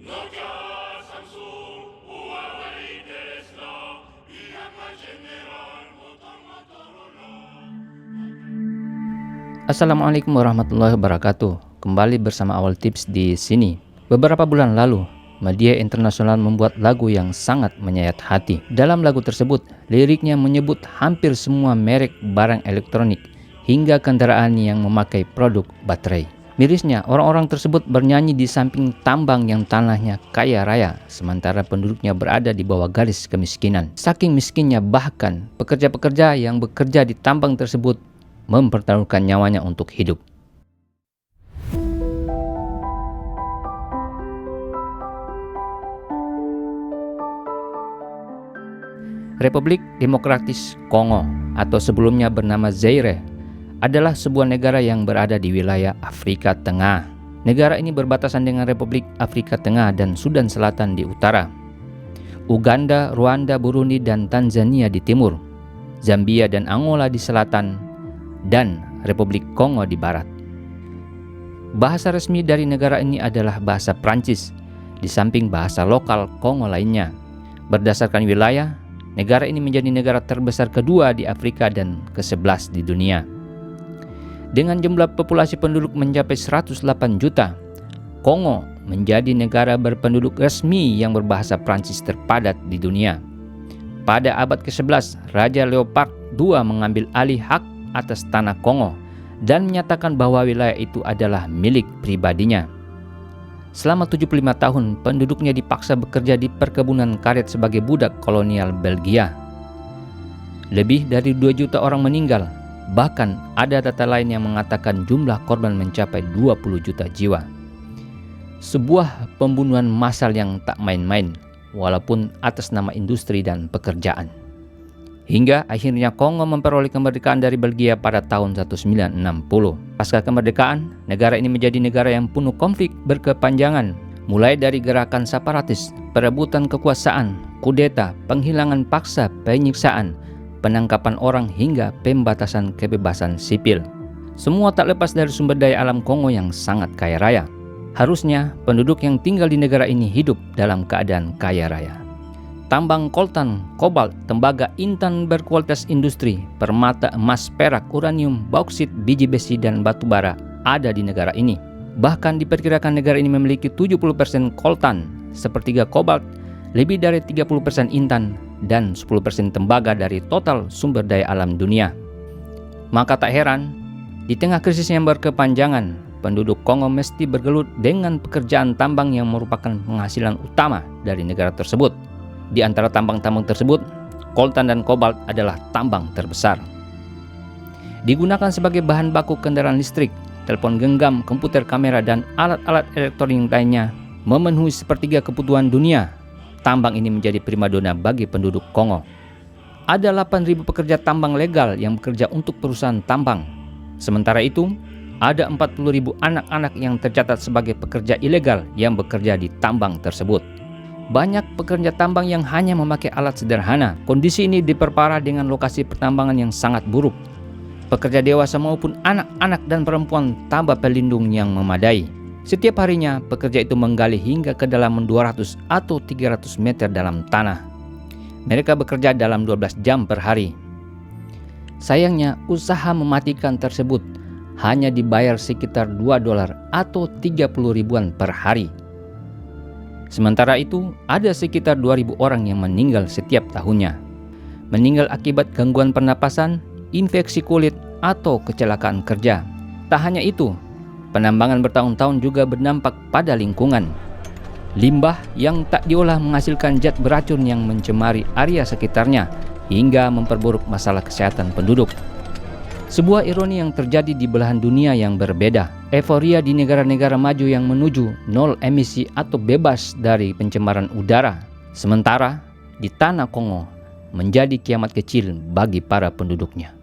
Nokia, Samsung, Huawei, Tesla, pihak general motor Motorola. Assalamualaikum warahmatullahi wabarakatuh. Kembali bersama Awal Tips di sini. Beberapa bulan lalu, media internasional membuat lagu yang sangat menyayat hati. Dalam lagu tersebut, liriknya menyebut hampir semua merek barang elektronik hingga kendaraan yang memakai produk baterai. Mirisnya, orang-orang tersebut bernyanyi di samping tambang yang tanahnya kaya raya, sementara penduduknya berada di bawah garis kemiskinan. Saking miskinnya, bahkan pekerja-pekerja yang bekerja di tambang tersebut mempertaruhkan nyawanya untuk hidup. Republik Demokratis Kongo atau sebelumnya bernama Zaire adalah sebuah negara yang berada di wilayah Afrika Tengah. Negara ini berbatasan dengan Republik Afrika Tengah dan Sudan Selatan di utara, Uganda, Rwanda, Burundi, dan Tanzania di timur, Zambia dan Angola di selatan, dan Republik Kongo di barat. Bahasa resmi dari negara ini adalah bahasa Prancis, di samping bahasa lokal Kongo lainnya. Berdasarkan wilayah, negara ini menjadi negara terbesar kedua di Afrika dan ke-11 di dunia. Dengan jumlah populasi penduduk mencapai 108 juta, Kongo menjadi negara berpenduduk resmi yang berbahasa Prancis terpadat di dunia. Pada abad ke-11, Raja Leopold II mengambil alih hak atas tanah Kongo dan menyatakan bahwa wilayah itu adalah milik pribadinya. Selama 75 tahun, penduduknya dipaksa bekerja di perkebunan karet sebagai budak kolonial Belgia. Lebih dari 2 juta orang meninggal. Bahkan ada data lain yang mengatakan jumlah korban mencapai 20 juta jiwa. Sebuah pembunuhan massal yang tak main-main, walaupun atas nama industri dan pekerjaan. Hingga akhirnya Kongo memperoleh kemerdekaan dari Belgia pada tahun 1960. Pasca kemerdekaan, negara ini menjadi negara yang penuh konflik berkepanjangan, mulai dari gerakan separatis, perebutan kekuasaan, kudeta, penghilangan paksa, penyiksaan, penangkapan orang hingga pembatasan kebebasan sipil. Semua tak lepas dari sumber daya alam Kongo yang sangat kaya raya. Harusnya penduduk yang tinggal di negara ini hidup dalam keadaan kaya raya. Tambang koltan, kobalt, tembaga, intan berkualitas industri, permata, emas, perak, uranium, bauksit, biji besi, dan batu bara ada di negara ini. Bahkan diperkirakan negara ini memiliki 70% koltan, sepertiga kobalt, lebih dari 30% intan, dan 10% tembaga dari total sumber daya alam dunia. Maka tak heran, di tengah krisis yang berkepanjangan, penduduk Kongo mesti bergelut dengan pekerjaan tambang yang merupakan penghasilan utama dari negara tersebut. Di antara tambang-tambang tersebut, koltan dan kobalt adalah tambang terbesar. Digunakan sebagai bahan baku kendaraan listrik, telepon genggam, komputer, kamera, dan alat-alat elektronik lainnya, memenuhi sepertiga kebutuhan dunia. Tambang ini menjadi primadona bagi penduduk Kongo. Ada 8.000 pekerja tambang legal yang bekerja untuk perusahaan tambang. Sementara itu, ada 40.000 anak-anak yang tercatat sebagai pekerja ilegal yang bekerja di tambang tersebut. Banyak pekerja tambang yang hanya memakai alat sederhana. Kondisi ini diperparah dengan lokasi pertambangan yang sangat buruk. Pekerja dewasa maupun anak-anak dan perempuan tanpa pelindung yang memadai. Setiap harinya, pekerja itu menggali hingga ke dalam 200 atau 300 meter dalam tanah. Mereka bekerja dalam 12 jam per hari. Sayangnya, usaha mematikan tersebut hanya dibayar sekitar $2 atau 30 ribuan per hari. Sementara itu, ada sekitar 2.000 orang yang meninggal setiap tahunnya. Meninggal akibat gangguan pernapasan, infeksi kulit, atau kecelakaan kerja. Tak hanya itu, penambangan bertahun-tahun juga berdampak pada lingkungan. Limbah yang tak diolah menghasilkan zat beracun yang mencemari area sekitarnya hingga memperburuk masalah kesehatan penduduk. Sebuah ironi yang terjadi di belahan dunia yang berbeda. Euforia di negara-negara maju yang menuju nol emisi atau bebas dari pencemaran udara. Sementara di tanah Kongo menjadi kiamat kecil bagi para penduduknya.